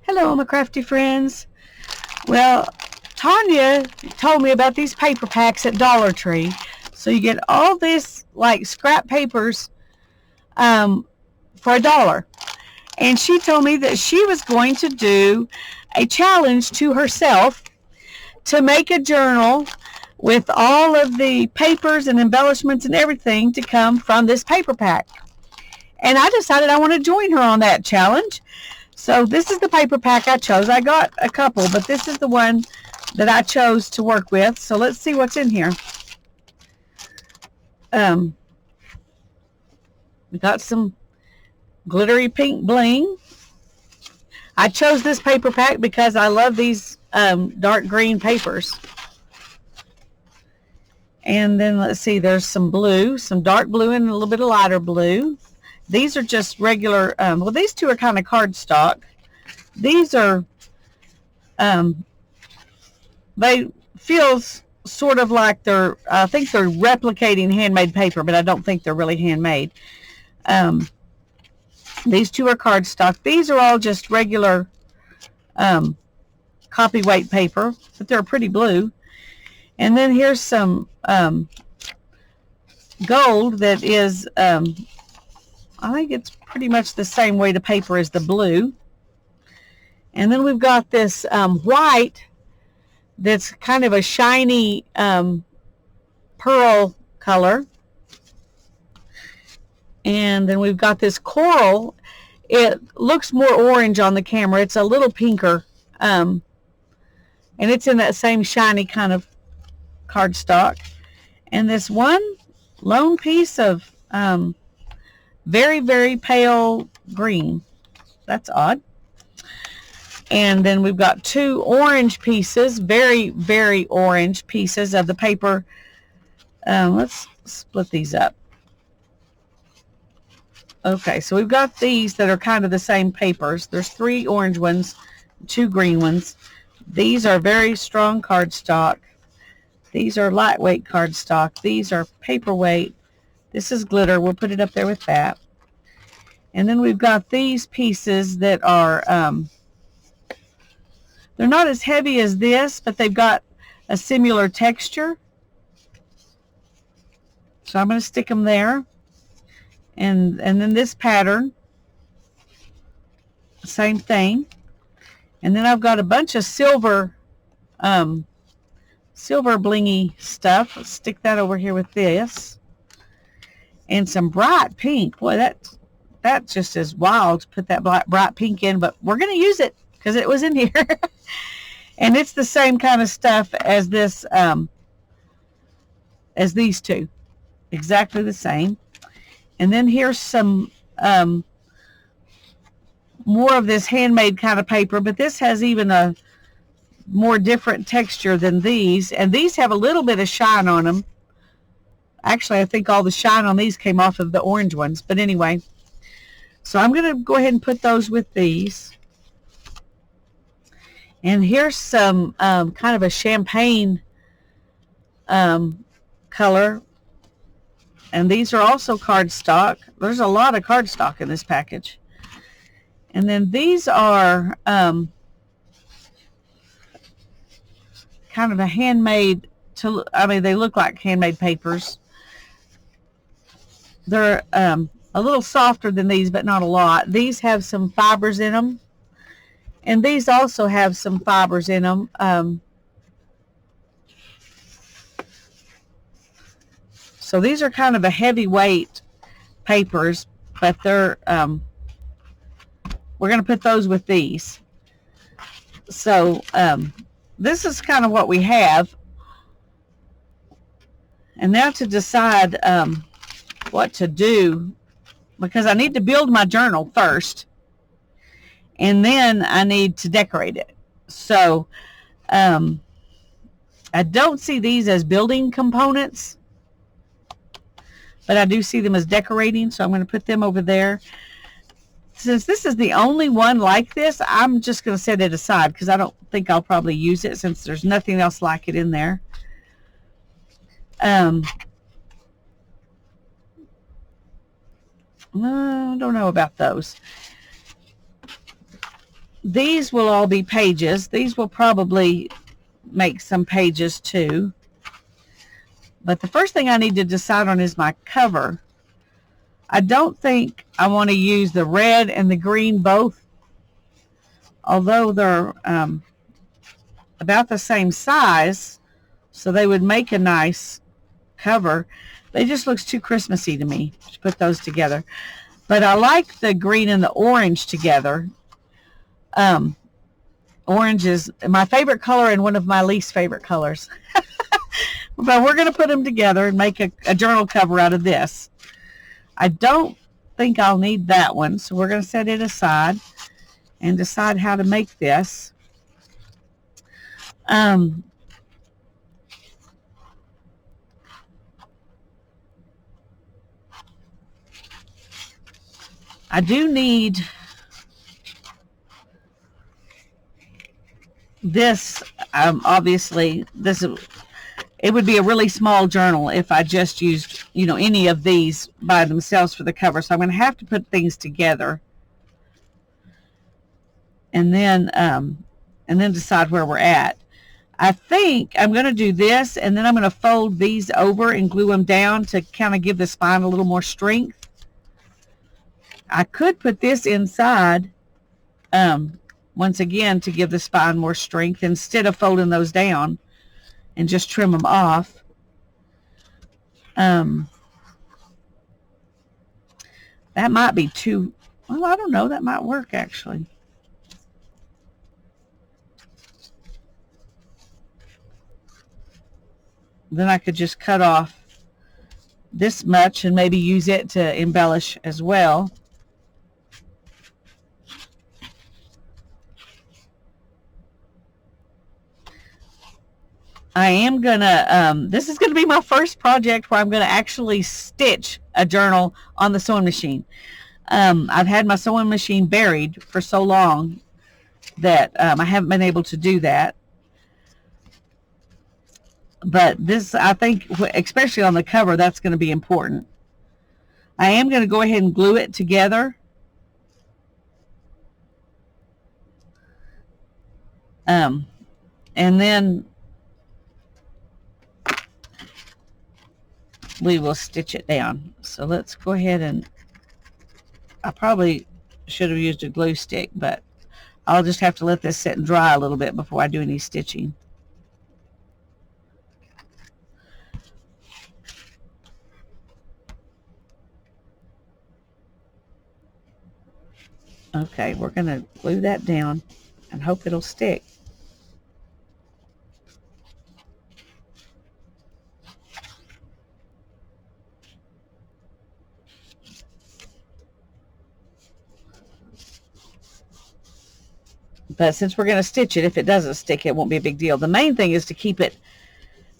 Hello, my crafty friends. Well, Tanya told me about these paper packs at Dollar Tree. So you get all this like scrap papers for $1. And she told me that she was going to do a challenge to herself to make a journal with all of the papers and embellishments and everything to come from this paper pack. And I decided I want to join her on that challenge. So this is the paper pack I chose. I got a couple, but this is the one that I chose to work with. So let's see what's in here. We got some glittery pink bling. I chose this paper pack because I love these dark green papers. And then let's see, there's some blue, some dark blue and a little bit of lighter blue. These are just regular, well, these two are kind of cardstock. These are, they feel sort of like they're, I think they're replicating handmade paper, but I don't think they're really handmade. These two are cardstock. These are all just regular copy weight paper, but they're pretty blue. And then here's some gold that is, I think it's pretty much the same weight of paper as the blue. And then we've got this white that's kind of a shiny pearl color. And then we've got this coral. It looks more orange on the camera. It's a little pinker. And it's in that same shiny kind of cardstock. And this one lone piece of very, very pale green. That's odd. And then we've got two orange pieces, very, very orange pieces of the paper. Let's split these up. Okay, so we've got these that are kind of the same papers. There's 3 orange ones, 2 green ones. These are very strong cardstock. These are lightweight cardstock. These are paperweight. This is glitter. We'll put it up there with that. And then we've got these pieces that are, they're not as heavy as this, but they've got a similar texture. So I'm going to stick them there. And then this pattern, same thing. And then I've got a bunch of silver blingy stuff. Let's stick that over here with this. And some bright pink. Boy, that just is wild to put that bright pink in, but we're going to use it because it was in here. And it's the same kind of stuff as this, as these two. Exactly the same. And then here's some more of this handmade kind of paper, but this has even a more different texture than these. And these have a little bit of shine on them. Actually, I think all the shine on these came off of the orange ones. But anyway, so I'm going to go ahead and put those with these. And here's some kind of a champagne color. And these are also cardstock. There's a lot of cardstock in this package. And then these are kind of a handmade, they look like handmade papers. They're a little softer than these, but not a lot. These have some fibers in them. And these also have some fibers in them. So these are kind of a heavyweight papers, but they're, we're going to put those with these. So this is kind of what we have. And now to decide what to do, because I need to build my journal first, and then I need to decorate it. So I don't see these as building components, but I do see them as decorating, so I'm going to put them over there. Since this is the only one like this, I'm just going to set it aside because I don't think I'll probably use it since there's nothing else like it in there. I don't know about those. these will all be pages. These will probably make some pages too. But the first thing I need to decide on is my cover. I don't think I want to use the red and the green both, although they're about the same size, so they would make a nice cover. They just looks too Christmassy to me to put those together. But I like the green and the orange together. Orange is my favorite color and one of my least favorite colors. But we're going to put them together and make a journal cover out of this. I don't think I'll need that one, so we're going to set it aside and decide how to make this. I do need this. Obviously, it would be a really small journal if I just used, any of these by themselves for the cover. So I'm going to have to put things together, and then decide where we're at. I think I'm going to do this, and then I'm going to fold these over and glue them down to kind of give the spine a little more strength. I could put this inside, once again, to give the spine more strength instead of folding those down and just trim them off. That might be too, well, I don't know, that might work actually. Then I could just cut off this much and maybe use it to embellish as well. I am gonna, this is gonna be my first project where I'm gonna actually stitch a journal on the sewing machine. I've had my sewing machine buried for so long that I haven't been able to do that. But this, I think, especially on the cover, that's going to be important. I am going to go ahead and glue it together. And then we will stitch it down. So let's go ahead and, I probably should have used a glue stick, but I'll just have to let this sit and dry a little bit before I do any stitching. Okay, we're going to glue that down and hope it'll stick. But since we're going to stitch it, if it doesn't stick, it won't be a big deal. The main thing is to keep it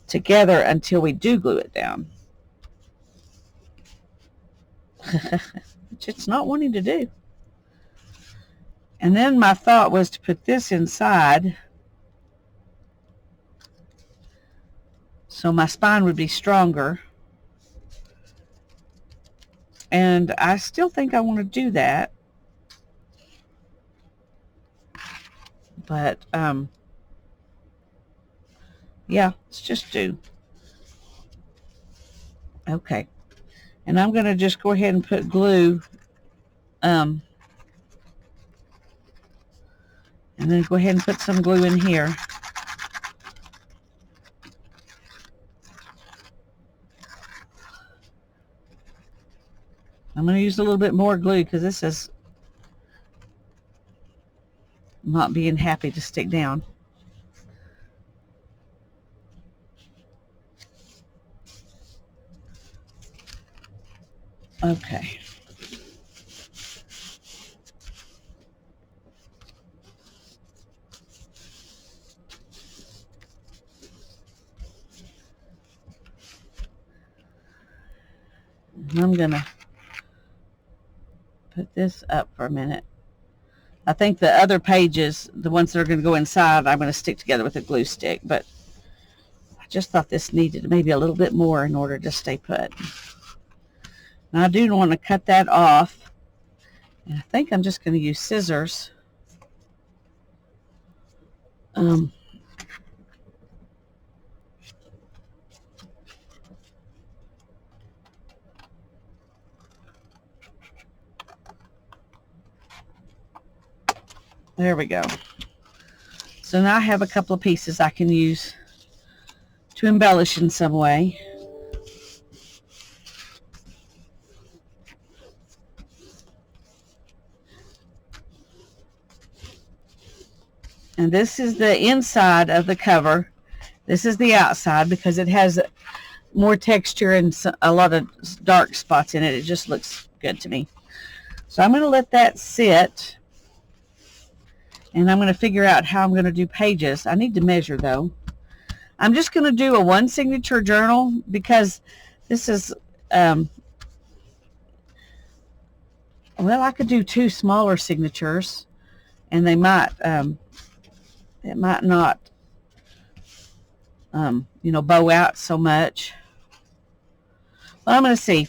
together until we do glue it down. Which it's not wanting to do. And then my thought was to put this inside so my spine would be stronger. And I still think I want to do that. But, yeah, let's just do. Okay. And I'm going to just go ahead and put glue, and then go ahead and put some glue in here. I'm going to use a little bit more glue because this is not being happy to stick down. Okay. I'm going to put this up for a minute. I think the other pages, the ones that are going to go inside, I'm going to stick together with a glue stick, but I just thought this needed maybe a little bit more in order to stay put. Now I do want to cut that off, and I think I'm just going to use scissors Um, there we go. So now I have a couple of pieces I can use to embellish in some way. And this is the inside of the cover. This is the outside because it has more texture and a lot of dark spots in it. It just looks good to me. So I'm going to let that sit. And I'm going to figure out how I'm going to do pages. I need to measure though. I'm just going to do a one signature journal because this is, well, I could do 2 smaller signatures and they might, it might not, you know, bow out so much. Well, I'm going to see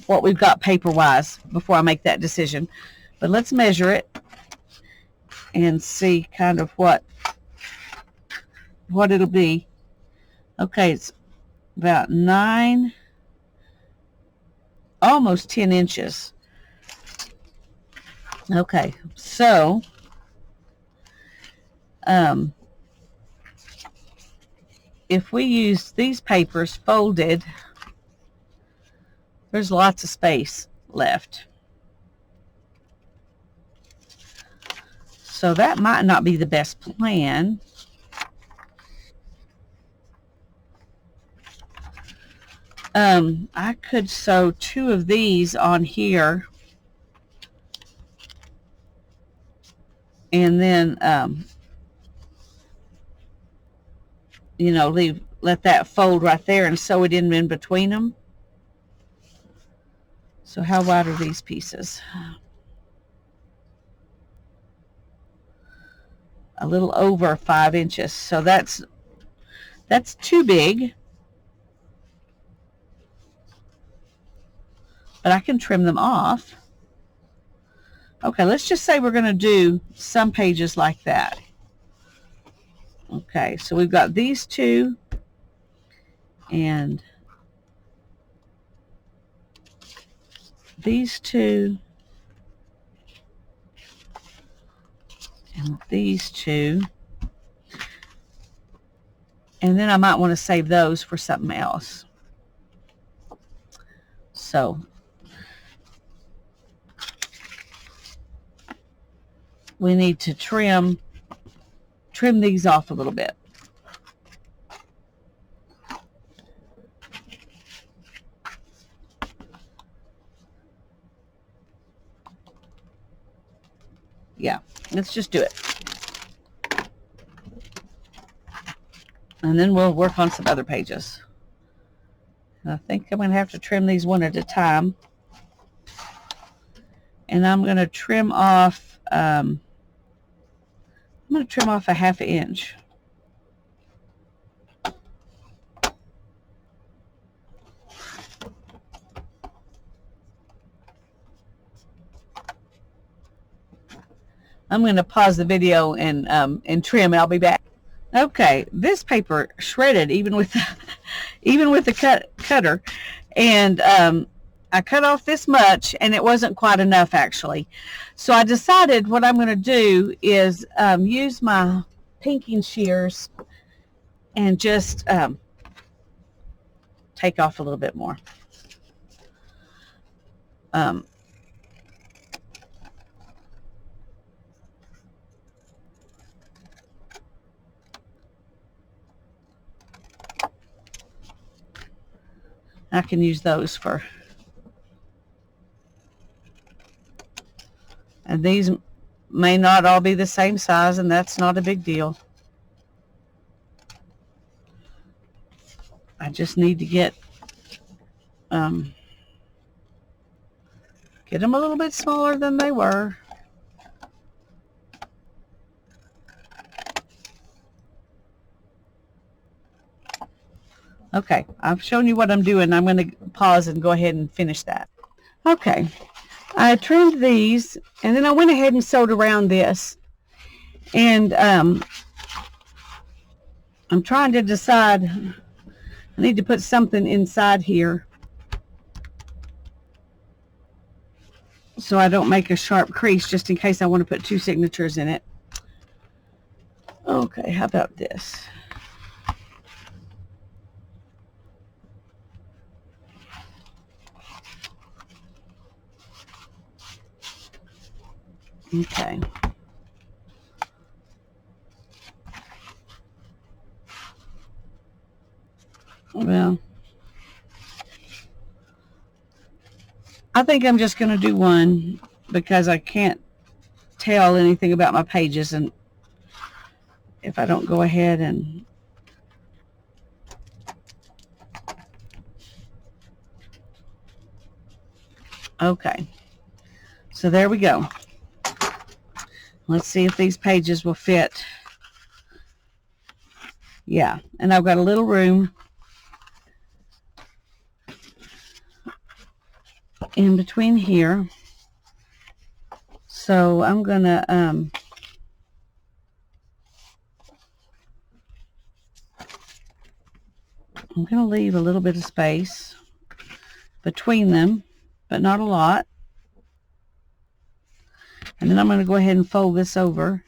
what we've got paper-wise before I make that decision. But let's measure it and see kind of what it'll be. Okay, it's about 9, almost 10 inches. Okay, so if we use these papers folded, there's lots of space left. So that might not be the best plan. I could sew 2 of these on here and then you know, let that fold right there and sew it in between them. So how wide are these pieces? A little over 5 inches. So that's too big. But I can trim them off. Okay, let's just say we're going to do some pages like that. Okay, so we've got these 2 and these 2 and these 2, and then I might want to save those for something else. So we need to trim these off a little bit. Yeah, let's just do it. And then we'll work on some other pages. And I think I'm going to have to trim these one at a time. And I'm going to trim off, I'm going to trim off a 1/2 inch. I'm going to pause the video and trim. I'll be back. Okay, this paper shredded even with the cutter, and I cut off this much, and it wasn't quite enough actually. So I decided what I'm going to do is use my pinking shears and just take off a little bit more. I can use those for, and these may not all be the same size, and that's not a big deal. I just need to get them a little bit smaller than they were. Okay, I've shown you what I'm doing. I'm going to pause and go ahead and finish that. Okay, I trimmed these, and then I went ahead and sewed around this. And I'm trying to decide. I need to put something inside here so I don't make a sharp crease, just in case I want to put 2 signatures in it. Okay, how about this? Okay. Well, I think I'm just going to do one because I can't tell anything about my pages, and if I don't go ahead and okay, so there we go. Let's see if these pages will fit. Yeah, and I've got a little room in between here, so I'm gonna leave a little bit of space between them, but not a lot. And then I'm going to go ahead and fold this over.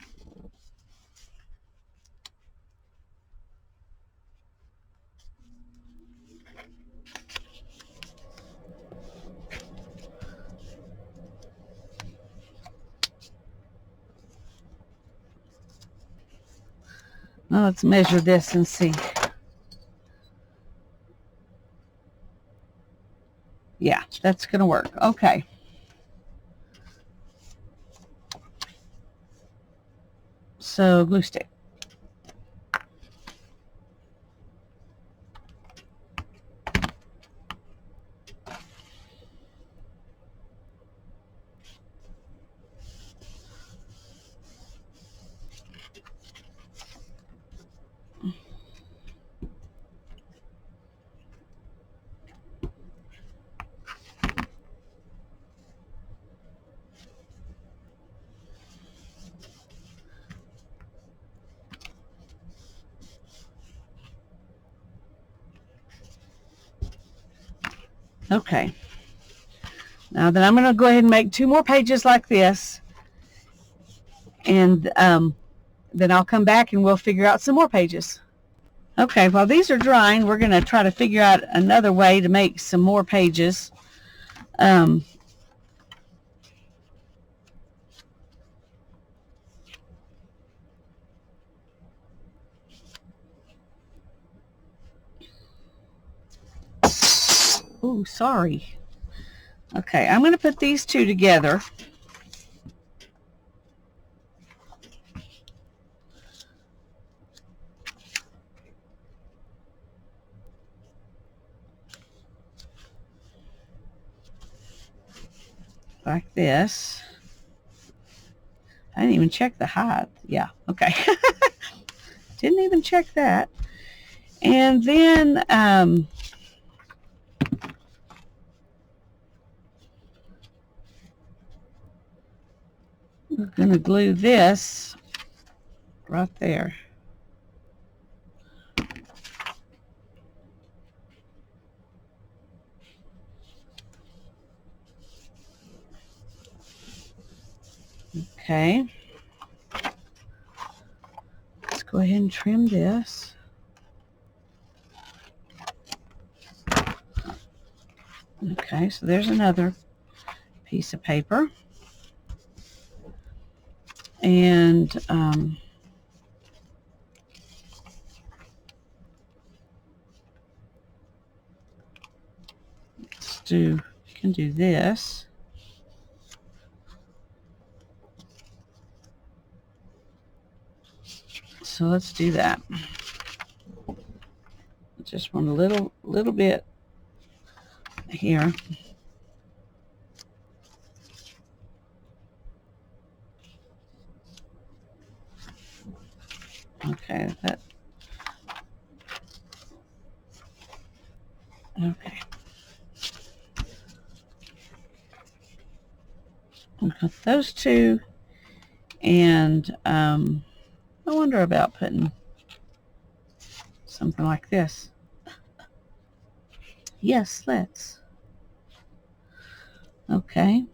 Now let's measure this and see. Yeah, that's going to work. Okay. So glue stick. Okay. Now then I'm going to go ahead and make 2 more pages like this, and then I'll come back and we'll figure out some more pages. Okay, while these are drying, we're going to try to figure out another way to make some more pages. Oh, sorry. Okay, I'm going to put these 2 together. Like this. I didn't even check the height. Yeah, okay. Didn't even check that. And then we're going to glue this right there. Okay. Let's go ahead and trim this. Okay, so there's another piece of paper. And you can do this. So let's do that. Just want a little bit here. Okay, that. Okay. I've got those 2, and I wonder about putting something like this. Yes, let's. Okay.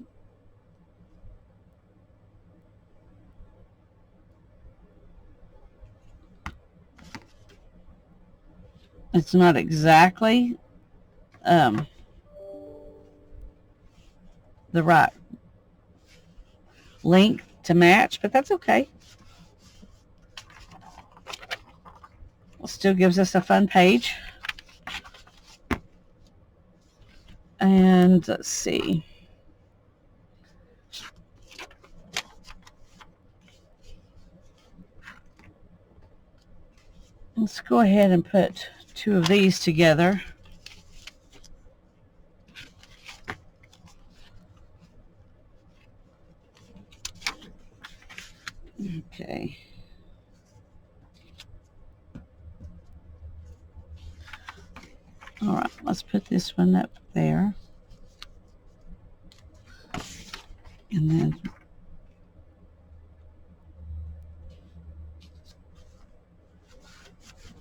It's not exactly the right length to match, but that's okay. It still gives us a fun page. And let's see. Let's go ahead and put two of these together. Okay. All right, let's put this one up there. And then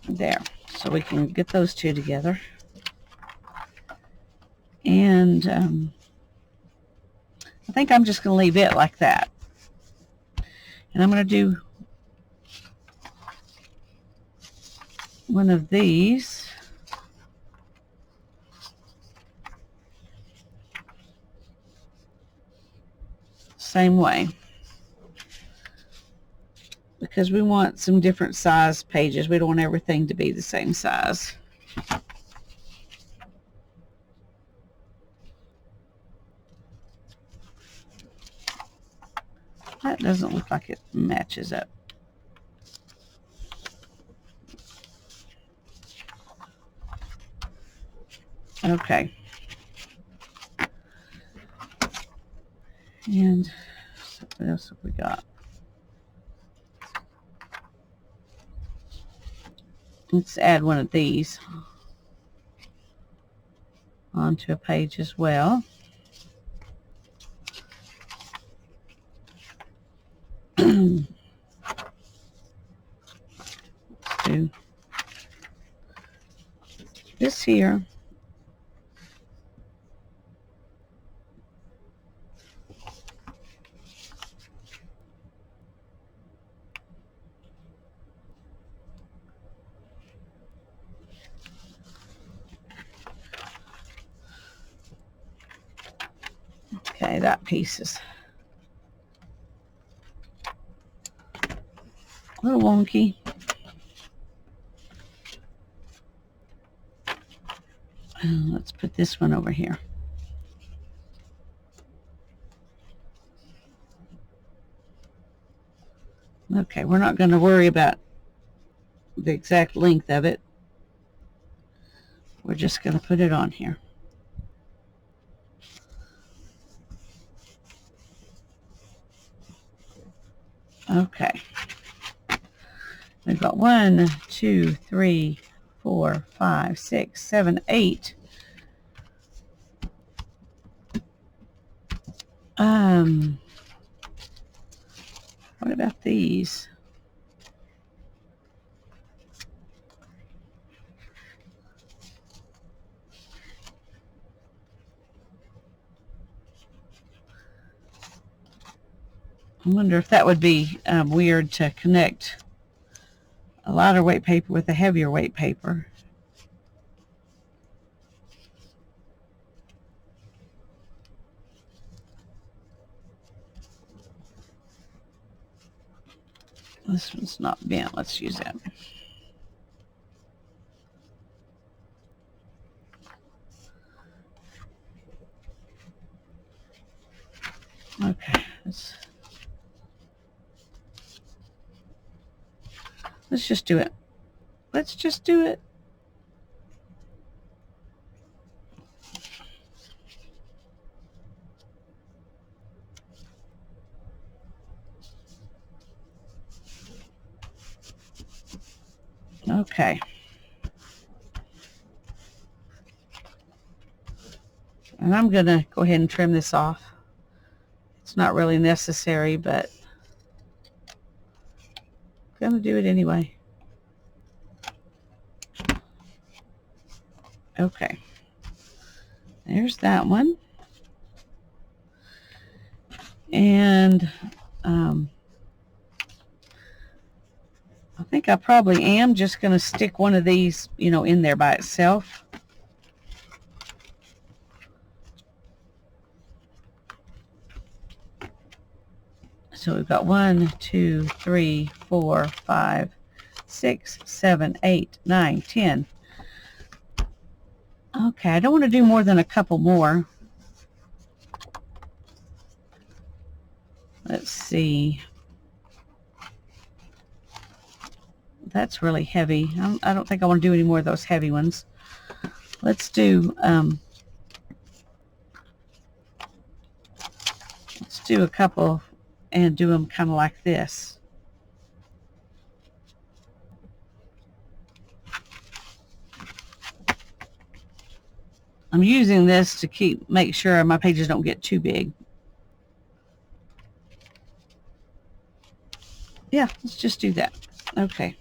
there. So we can get those two together. And I think I'm just going to leave it like that. And I'm going to do one of these. Same way. Because we want some different size pages. We don't want everything to be the same size. That doesn't look like it matches up. Okay. And what else have we got? Let's add one of these onto a page as well. Let's do this here. Okay, that piece is a little wonky. Let's put this one over here. Okay, we're not going to worry about the exact length of it. We're just going to put it on here. Okay. We've got 1, 2, 3, 4, 5, 6, 7, 8. What about these? I wonder if that would be weird to connect a lighter weight paper with a heavier weight paper. This one's not bent. Let's use that. Okay, let's just do it. Let's just do it. Okay. And I'm going to go ahead and trim this off. It's not really necessary, but I'm going to do it anyway. Okay. There's that one. And I think I probably am just going to stick one of these, you know, in there by itself. So we've got 1, 2, 3, 4, 5, 6, 7, 8, 9, 10. Okay, I don't want to do more than a couple more. Let's see. That's really heavy. I don't think I want to do any more of those heavy ones. Let's do a couple and do them kind of like this. I'm using this to make sure my pages don't get too big. Yeah, let's just do that. Okay.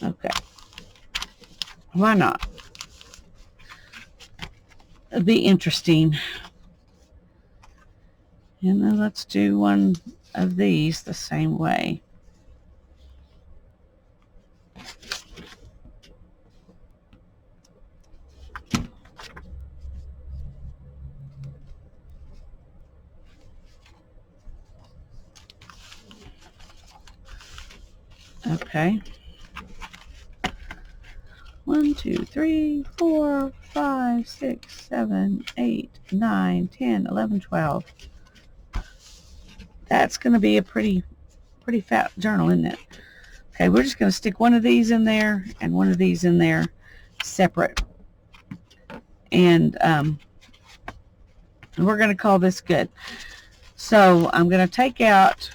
Okay. Why not? It'll be interesting. And then let's do one of these the same way. Okay. 1, 2, 3, 4, 5, 6, 7, 8, 9, 10, 11, 12. That's going to be a pretty fat journal, isn't it? Okay, we're just going to stick one of these in there and one of these in there separate. And we're going to call this good. So I'm going to take out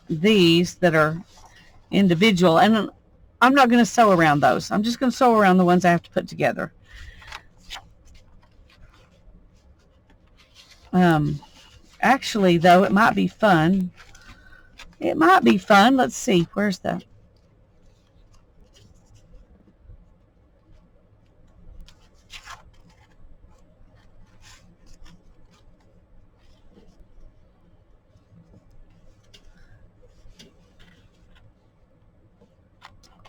these that are individual, and I'm not going to sew around those. I'm just going to sew around the ones I have to put together. Actually, though, it might be fun. It might be fun. Let's see. Where's the...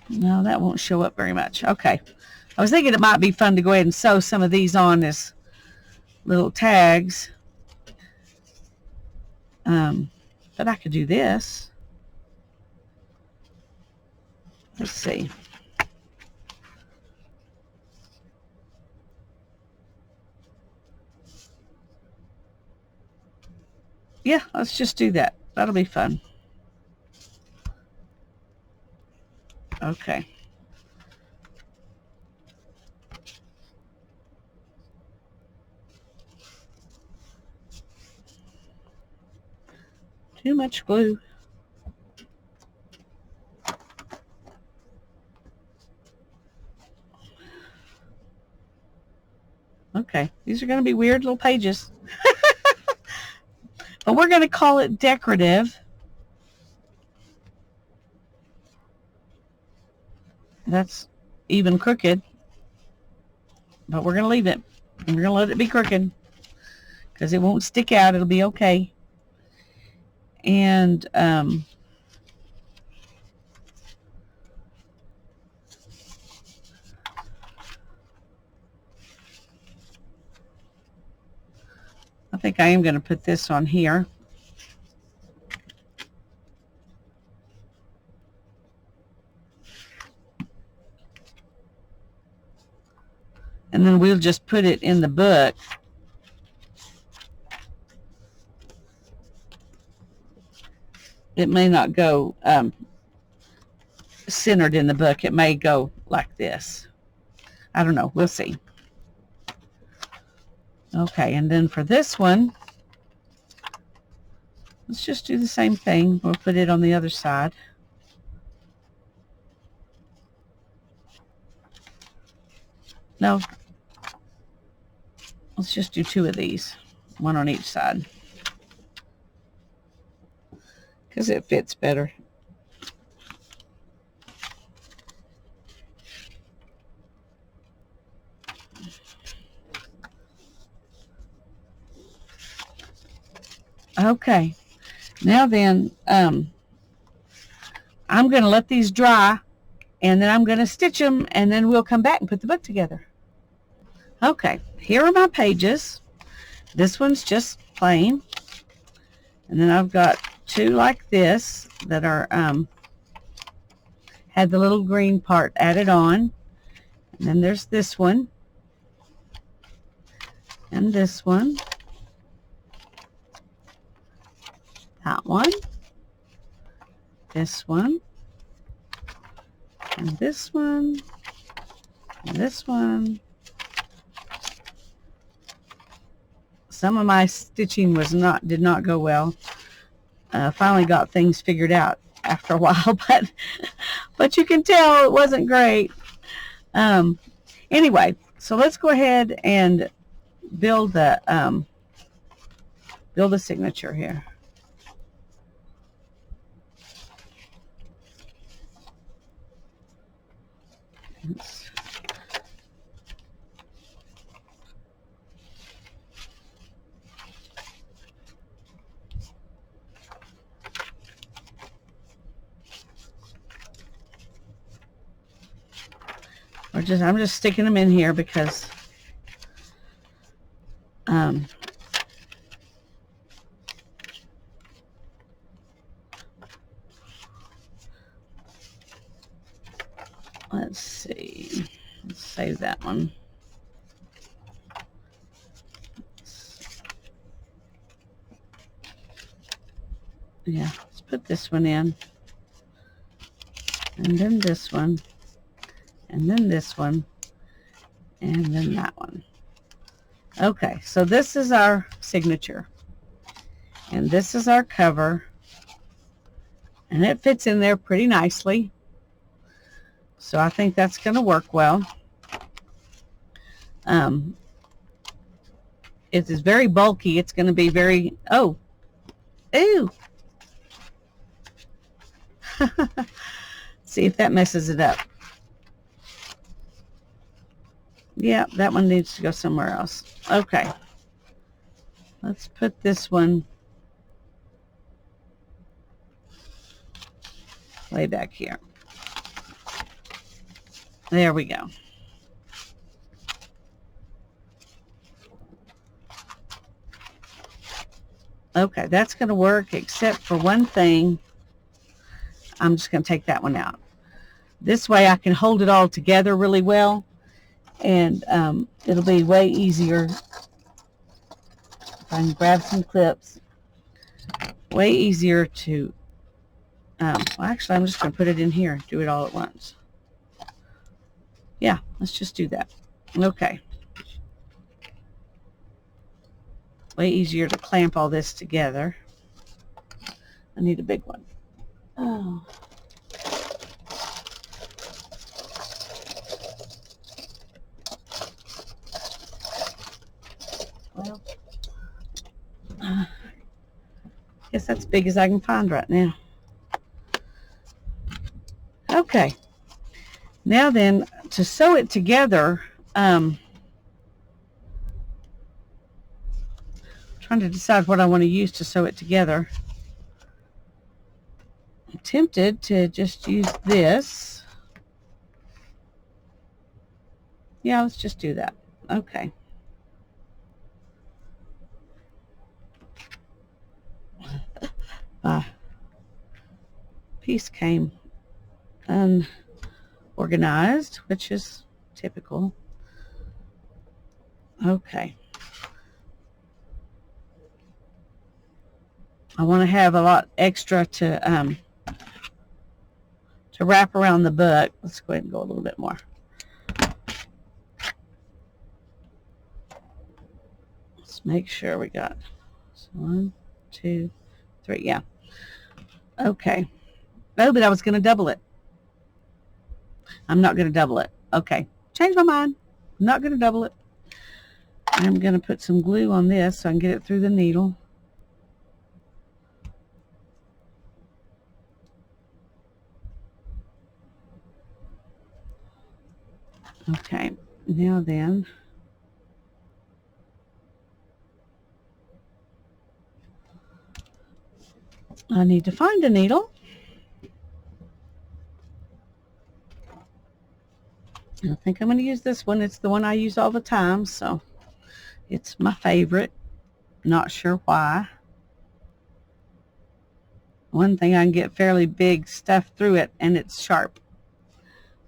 No, that won't show up very much. Okay. I was thinking it might be fun to go ahead and sew some of these on as little tags. But I could do this. Let's see. Yeah, let's just do that. That'll be fun. Okay. Too much glue. Okay, these are going to be weird little pages. But we're going to call it decorative. That's even crooked. But we're going to leave it. And we're going to let it be crooked. Because it won't stick out. It'll be okay. And I think I am going to put this on here. And then we'll just put it in the book. It may not go centered in the book. It may go like this. I don't know. We'll see. Okay, and then for this one, let's just do the same thing. We'll put it on the other side. No, let's just do 2 of these, one on each side, because it fits better. Okay, now then, I'm going to let these dry, and then I'm going to stitch them, and then we'll come back and put the book together. Okay, here are my pages. This one's just plain, and then I've got 2 like this that are had the little green part added on, and then there's this one, and this one, that one, this one, and this one, and this one. Some of my stitching did not go well. Finally got things figured out after a while, but you can tell it wasn't great. Anyway, so let's go ahead and build the signature here. I'm just sticking them in here because let's see. Let's save that one. Yeah, let's put this one in, and then this one, and then this one, and then that one. Okay, so this is our signature, and this is our cover, and it fits in there pretty nicely, so I think that's going to work well. It is very bulky. It's going to be very, oh, ooh. See if that messes it up. Yeah, that one needs to go somewhere else. Okay. Let's put this one way back here. There we go. Okay, that's going to work except for one thing. I'm just going to take that one out. This way I can hold it all together really well, and it'll be way easier. If I can grab some clips, way easier to, well, actually I'm just going to put it in here, do it all at once. Yeah, let's just do that. Okay. Way easier to clamp all this together. I need a big one. Oh. Well, guess that's as big as I can find right now. Okay. Now then, to sew it together, trying to decide what I want to use to sew it together. I'm tempted to just use this. Yeah, let's just do that. Okay. Piece came unorganized, which is typical. Okay. I want to have a lot extra to wrap around the book. Let's go ahead and go a little bit more. make sure we got 1, 2, 3. Yeah. Okay. Oh, but I was going to double it. I'm not going to double it. Okay. Change my mind. I'm not going to double it. I'm going to put some glue on this so I can get it through the needle. Okay. Now then, I need to find a needle. I think I'm going to use this one. It's the one I use all the time, so it's my favorite. Not sure why. One thing, I can get fairly big stuff through it, and it's sharp.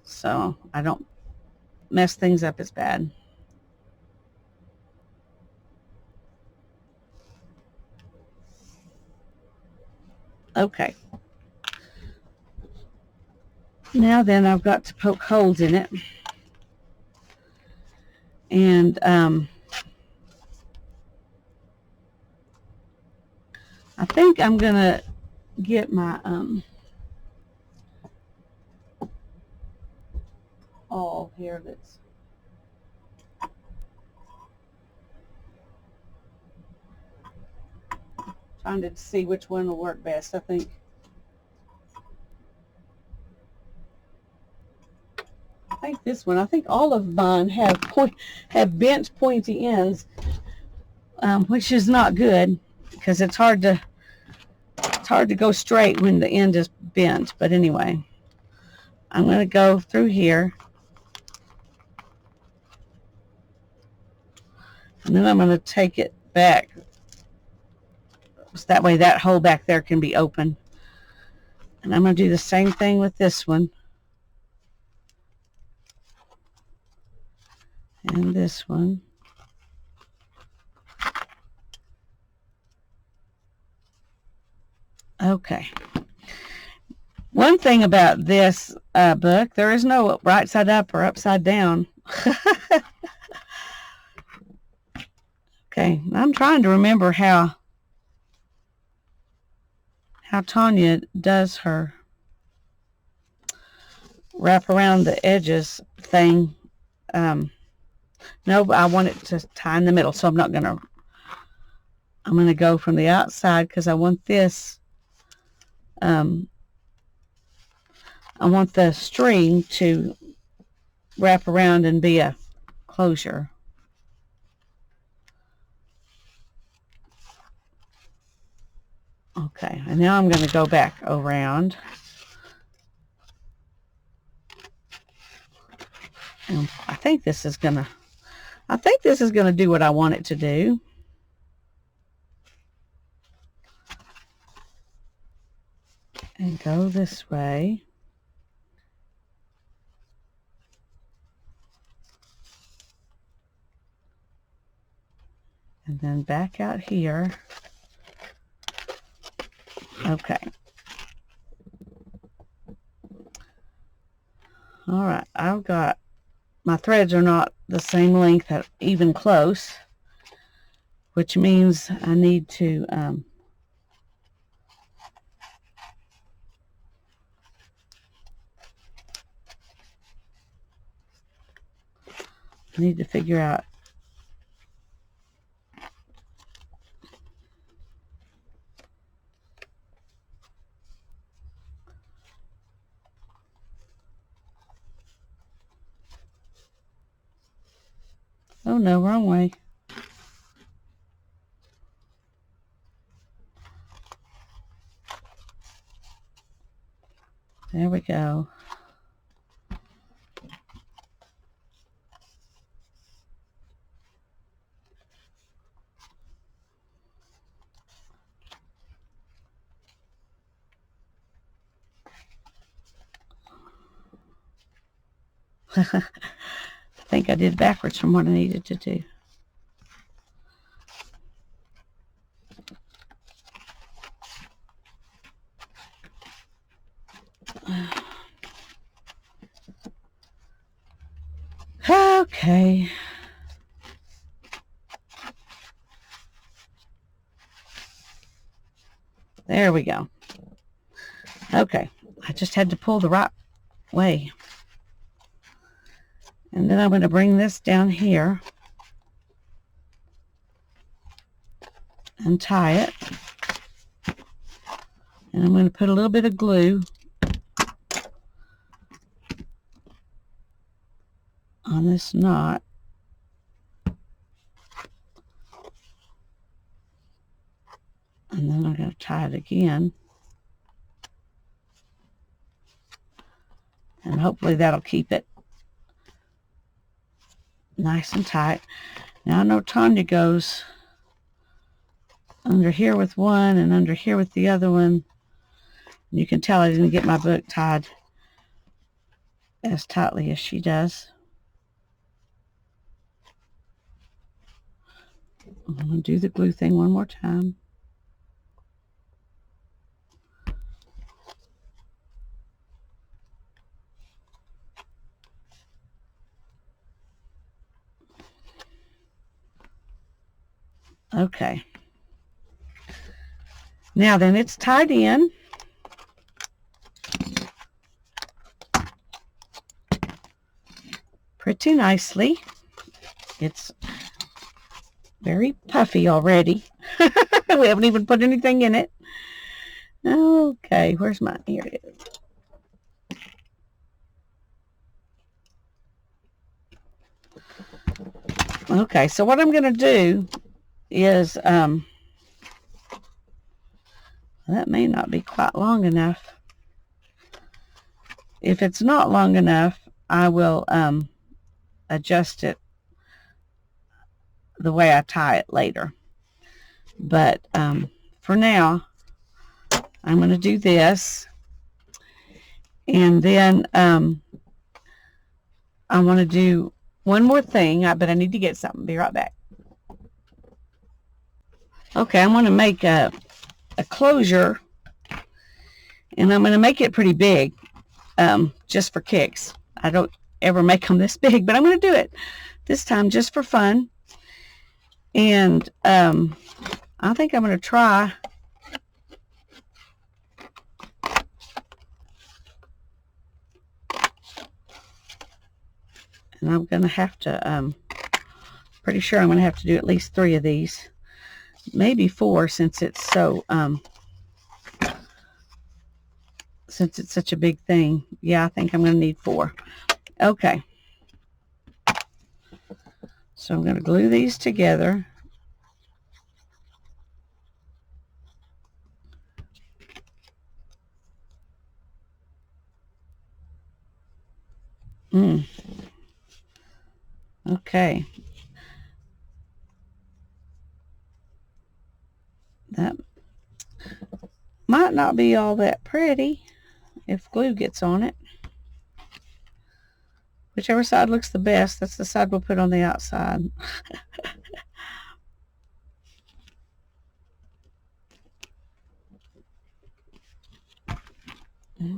So I don't mess things up as bad. Okay. Now then, I've got to poke holes in it. And I think I'm going to get my awl here that's trying to see which one will work best. I think this one. I think all of mine have bent pointy ends, which is not good because it's hard to go straight when the end is bent. But anyway, I'm going to go through here, and then I'm going to take it back so that way that hole back there can be open. And I'm going to do the same thing with this one and this one. Okay. One thing about this book, there is no right side up or upside down. Okay, I'm trying to remember how Tanya does her wrap around the edges thing. No, I want it to tie in the middle, so I'm going to go from the outside because I want this, I want the string to wrap around and be a closure. Okay, and now I'm going to go back around. And I think this is going to do what I want it to do. And go this way. And then back out here. Okay. All right, I've got, my threads are not the same length, even close, which means I need to figure out oh no, wrong way. There we go. I think I did backwards from what I needed to do. Okay. There we go. Okay, I just had to pull the right way. And then I'm going to bring this down here and tie it. And I'm going to put a little bit of glue on this knot. And then I'm going to tie it again. And hopefully that'll keep it nice and tight. Now I know Tanya goes under here with one and under here with the other one. You can tell I didn't get my book tied as tightly as she does. I'm going to do the glue thing one more time. Okay. Now then, it's tied in. Pretty nicely. It's very puffy already. We haven't even put anything in it. Okay, where's mine? Here it is. Okay, so what I'm going to do is, that may not be quite long enough. If it's not long enough, I will adjust it the way I tie it later. But for now, I'm going to do this. And then I want to do one more thing, but I need to get something. Be right back. Okay, I'm going to make a closure, and I'm going to make it pretty big, just for kicks. I don't ever make them this big, but I'm going to do it this time just for fun. And I think I'm going to try and I'm going to have to, pretty sure I'm going to have to do at least 3 of these, maybe 4, since it's so, since it's such a big thing. Yeah, I think I'm going to need 4. Okay. So I'm going to glue these together. Okay. That might not be all that pretty if glue gets on it. Whichever side looks the best, that's the side we'll put on the outside.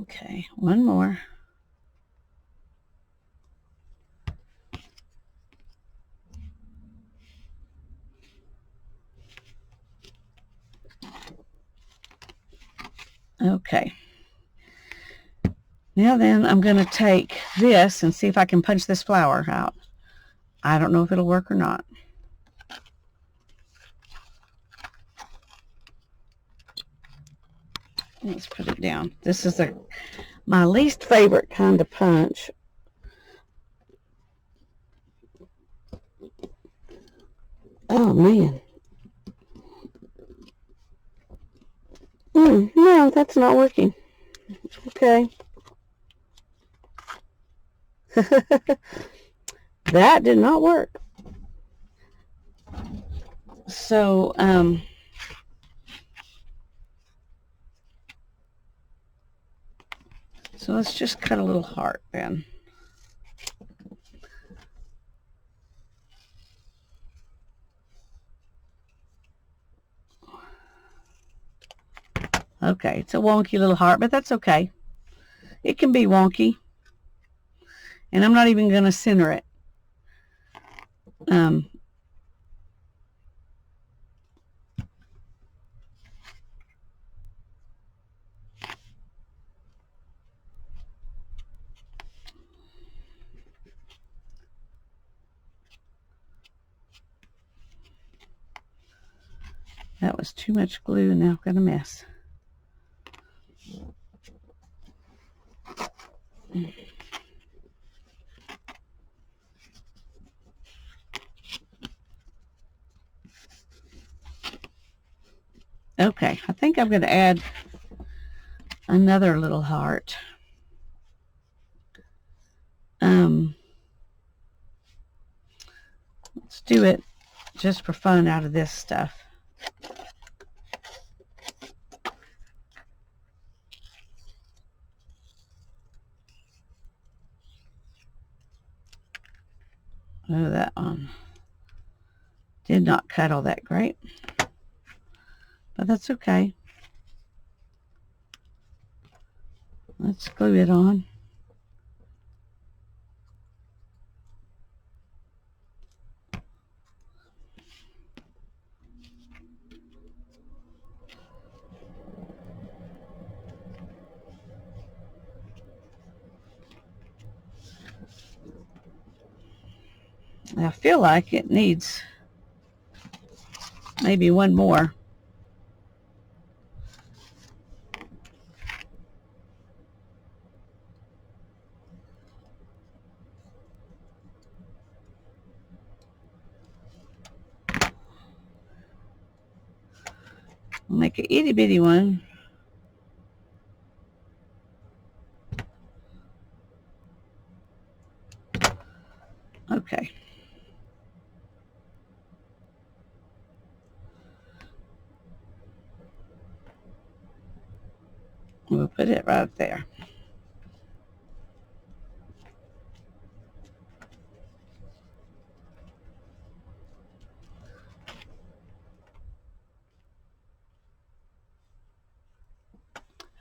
Okay, one more. Okay. Now then, I'm going to take this and see if I can punch this flower out. I don't know if it'll work or not. Let's put it down. This is my least favorite kind of punch. Oh, man. No, that's not working. Okay. That did not work. So, so let's just cut a little heart then. Okay, it's a wonky little heart, but that's okay. It can be wonky. And I'm not even going to center it. That was too much glue, and now I've got a mess. Okay, I think I'm going to add another little heart. Let's do it just for fun out of this stuff. Oh, that one did not cut all that great, but that's okay. Let's glue it on. I feel like it needs maybe one more. I'll make an itty bitty one. Okay. We'll put it right there.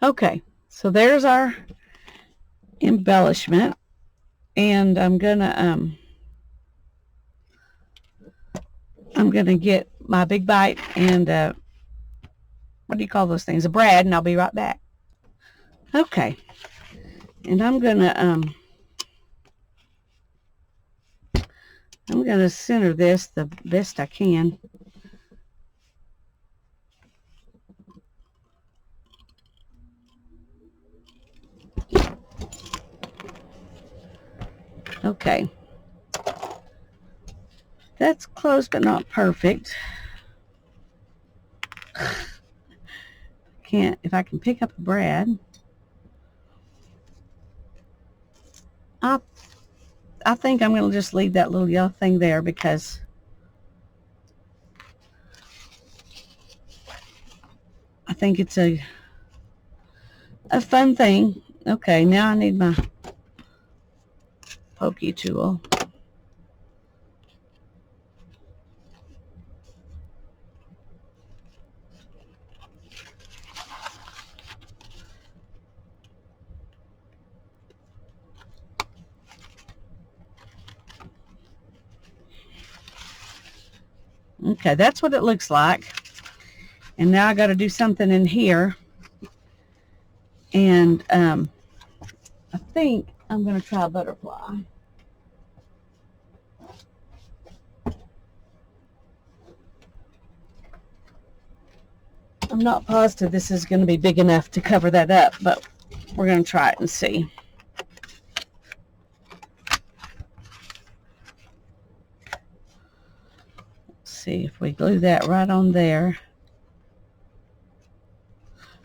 Okay, so there's our embellishment, and I'm gonna get my big bite and what do you call those things? A brad, and I'll be right back. Okay, and I'm gonna center this the best I can. Okay, that's close but not perfect. Can't, if I can pick up a brad. I think I'm going to just leave that little yellow thing there because I think it's a fun thing. Okay, now I need my pokey tool. Okay, that's what it looks like. And now I got to do something in here. And I think I'm going to try a butterfly. I'm not positive this is going to be big enough to cover that up, but we're going to try it and see. See if we glue that right on there.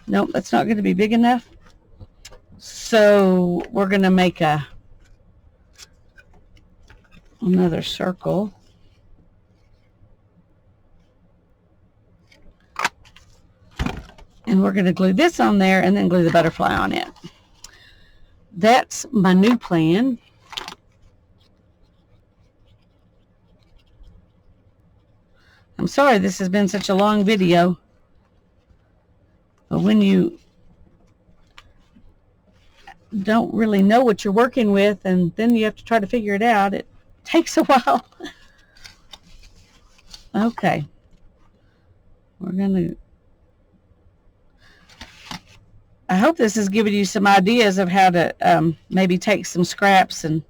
Nope, that's not going to be big enough. So we're going to make another circle. And we're going to glue this on there and then glue the butterfly on it. That's my new plan. I'm sorry this has been such a long video, but when you don't really know what you're working with and then you have to try to figure it out, it takes a while. Okay, we're gonna, I hope this is giving you some ideas of how to maybe take some scraps, and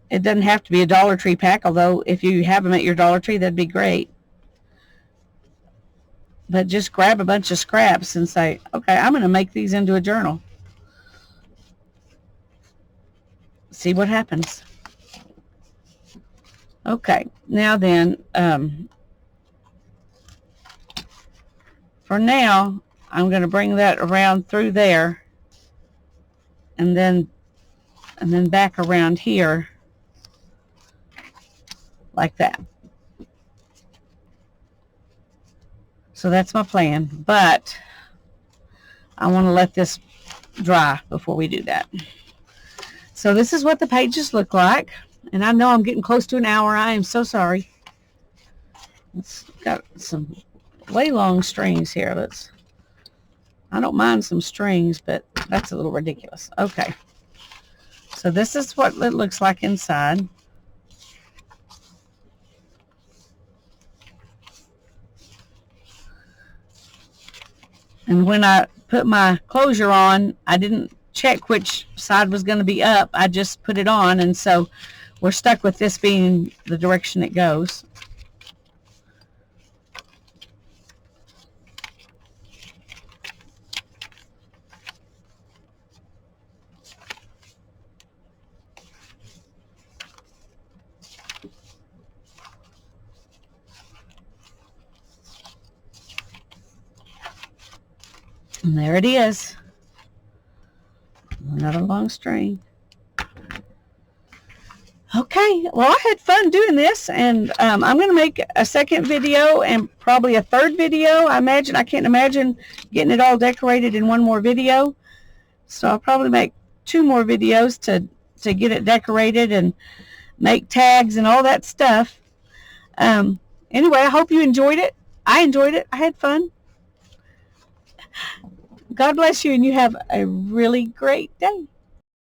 it doesn't have to be a Dollar Tree pack, although if you have them at your Dollar Tree, that'd be great. but just grab a bunch of scraps and say, okay, I'm going to make these into a journal. See what happens. Okay, now then, for now, I'm going to bring that around through there, and then back around here, like that. So that's my plan, but I want to let this dry before we do that. So this is what the pages look like, and I know I'm getting close to an hour. I am so sorry. It's got some way long strings here. I don't mind some strings, but that's a little ridiculous. Okay, so this is what it looks like inside. And when I put my closure on, I didn't check which side was going to be up. I just put it on, and so we're stuck with this being the direction it goes. And there it is. Another long string. Okay, well, I had fun doing this, and I'm going to make a second video and probably a third video. I can't imagine getting it all decorated in one more video. So I'll probably make 2 more videos to get it decorated and make tags and all that stuff. Anyway, I hope you enjoyed it. I enjoyed it. I had fun. God bless you, and you have a really great day.